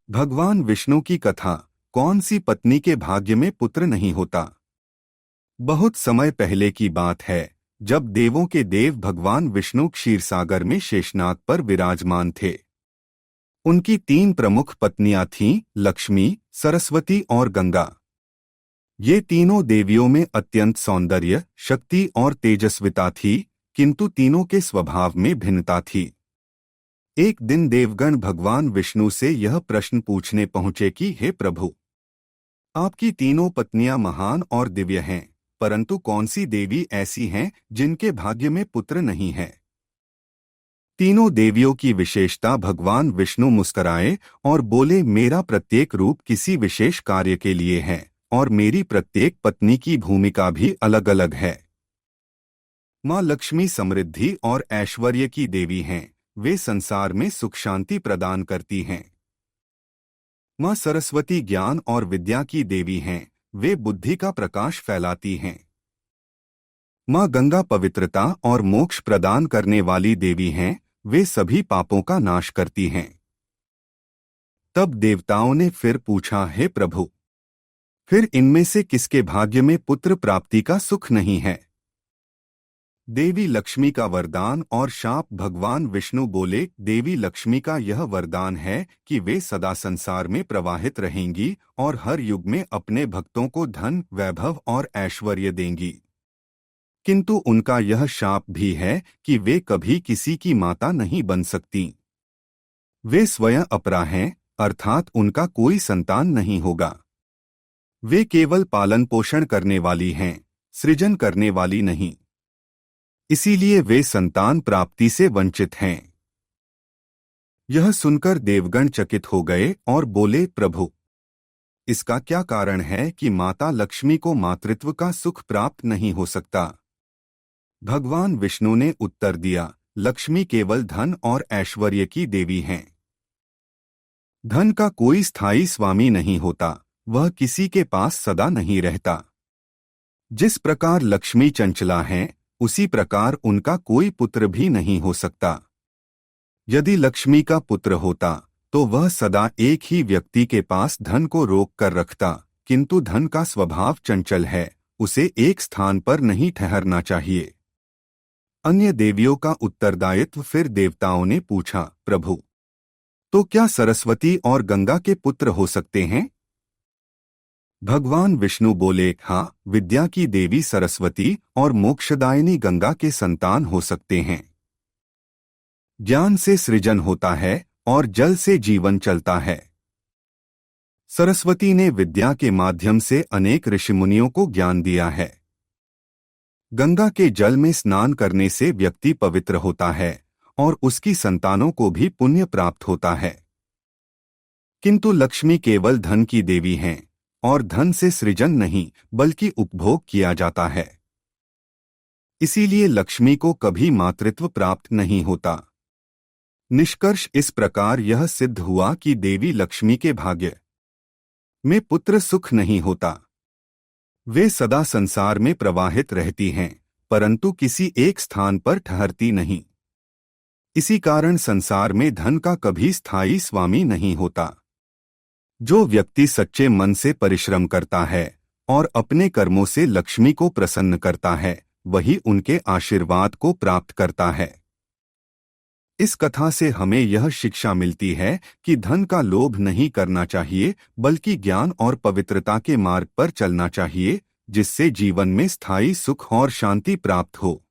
भगवान विष्णु की कथा। कौन सी पत्नी के भाग्य में पुत्र नहीं होता। बहुत समय पहले की बात है, जब देवों के देव भगवान विष्णु क्षीरसागर में शेषनाग पर विराजमान थे। उनकी तीन प्रमुख पत्नियां थीं, लक्ष्मी, सरस्वती और गंगा। ये तीनों देवियों में अत्यंत सौंदर्य, शक्ति और तेजस्विता थी, किंतु तीनों के स्वभाव में भिन्नता थी। एक दिन देवगण भगवान विष्णु से यह प्रश्न पूछने पहुंचे कि हे प्रभु, आपकी तीनों पत्नियां महान और दिव्य हैं, परंतु कौन सी देवी ऐसी हैं जिनके भाग्य में पुत्र नहीं है। तीनों देवियों की विशेषता। भगवान विष्णु मुस्कराए और बोले, मेरा प्रत्येक रूप किसी विशेष कार्य के लिए है और मेरी प्रत्येक पत्नी की भूमिका भी अलग अलग है। माँ लक्ष्मी समृद्धि और ऐश्वर्य की देवी हैं, वे संसार में सुख शांति प्रदान करती हैं। माँ सरस्वती ज्ञान और विद्या की देवी हैं, वे बुद्धि का प्रकाश फैलाती हैं। माँ गंगा पवित्रता और मोक्ष प्रदान करने वाली देवी हैं, वे सभी पापों का नाश करती हैं। तब देवताओं ने फिर पूछा, हे प्रभु, फिर इनमें से किसके भाग्य में पुत्र प्राप्ति का सुख नहीं है। देवी लक्ष्मी का वरदान और शाप। भगवान विष्णु बोले, देवी लक्ष्मी का यह वरदान है कि वे सदा संसार में प्रवाहित रहेंगी और हर युग में अपने भक्तों को धन, वैभव और ऐश्वर्य देंगी। किंतु उनका यह शाप भी है कि वे कभी किसी की माता नहीं बन सकती। वे स्वयं अपरा हैं, अर्थात उनका कोई संतान नहीं होगा। वे केवल पालन पोषण करने वाली हैं, सृजन करने वाली नहीं। इसीलिए वे संतान प्राप्ति से वंचित हैं। यह सुनकर देवगण चकित हो गए और बोले, प्रभु, इसका क्या कारण है कि माता लक्ष्मी को मातृत्व का सुख प्राप्त नहीं हो सकता। भगवान विष्णु ने उत्तर दिया, लक्ष्मी केवल धन और ऐश्वर्य की देवी हैं। धन का कोई स्थायी स्वामी नहीं होता, वह किसी के पास सदा नहीं रहता। जिस प्रकार लक्ष्मी चंचला हैं, उसी प्रकार उनका कोई पुत्र भी नहीं हो सकता। यदि लक्ष्मी का पुत्र होता तो वह सदा एक ही व्यक्ति के पास धन को रोक कर रखता, किंतु धन का स्वभाव चंचल है, उसे एक स्थान पर नहीं ठहरना चाहिए। अन्य देवियों का उत्तरदायित्व। फिर देवताओं ने पूछा, प्रभु, तो क्या सरस्वती और गंगा के पुत्र हो सकते हैं। भगवान विष्णु बोले, हाँ, विद्या की देवी सरस्वती और मोक्षदायिनी गंगा के संतान हो सकते हैं। ज्ञान से सृजन होता है और जल से जीवन चलता है। सरस्वती ने विद्या के माध्यम से अनेक ऋषिमुनियों को ज्ञान दिया है। गंगा के जल में स्नान करने से व्यक्ति पवित्र होता है और उसकी संतानों को भी पुण्य प्राप्त होता है। किंतु लक्ष्मी केवल धन की देवी हैं और धन से सृजन नहीं बल्कि उपभोग किया जाता है। इसीलिए लक्ष्मी को कभी मातृत्व प्राप्त नहीं होता। निष्कर्ष इस प्रकार यह सिद्ध हुआ कि देवी लक्ष्मी के भाग्य में पुत्र सुख नहीं होता। वे सदा संसार में प्रवाहित रहती हैं, परंतु किसी एक स्थान पर ठहरती नहीं। इसी कारण संसार में धन का कभी स्थायी स्वामी नहीं होता। जो व्यक्ति सच्चे मन से परिश्रम करता है और अपने कर्मों से लक्ष्मी को प्रसन्न करता है, वही उनके आशीर्वाद को प्राप्त करता है। इस कथा से हमें यह शिक्षा मिलती है कि धन का लोभ नहीं करना चाहिए, बल्कि ज्ञान और पवित्रता के मार्ग पर चलना चाहिए, जिससे जीवन में स्थायी सुख और शांति प्राप्त हो।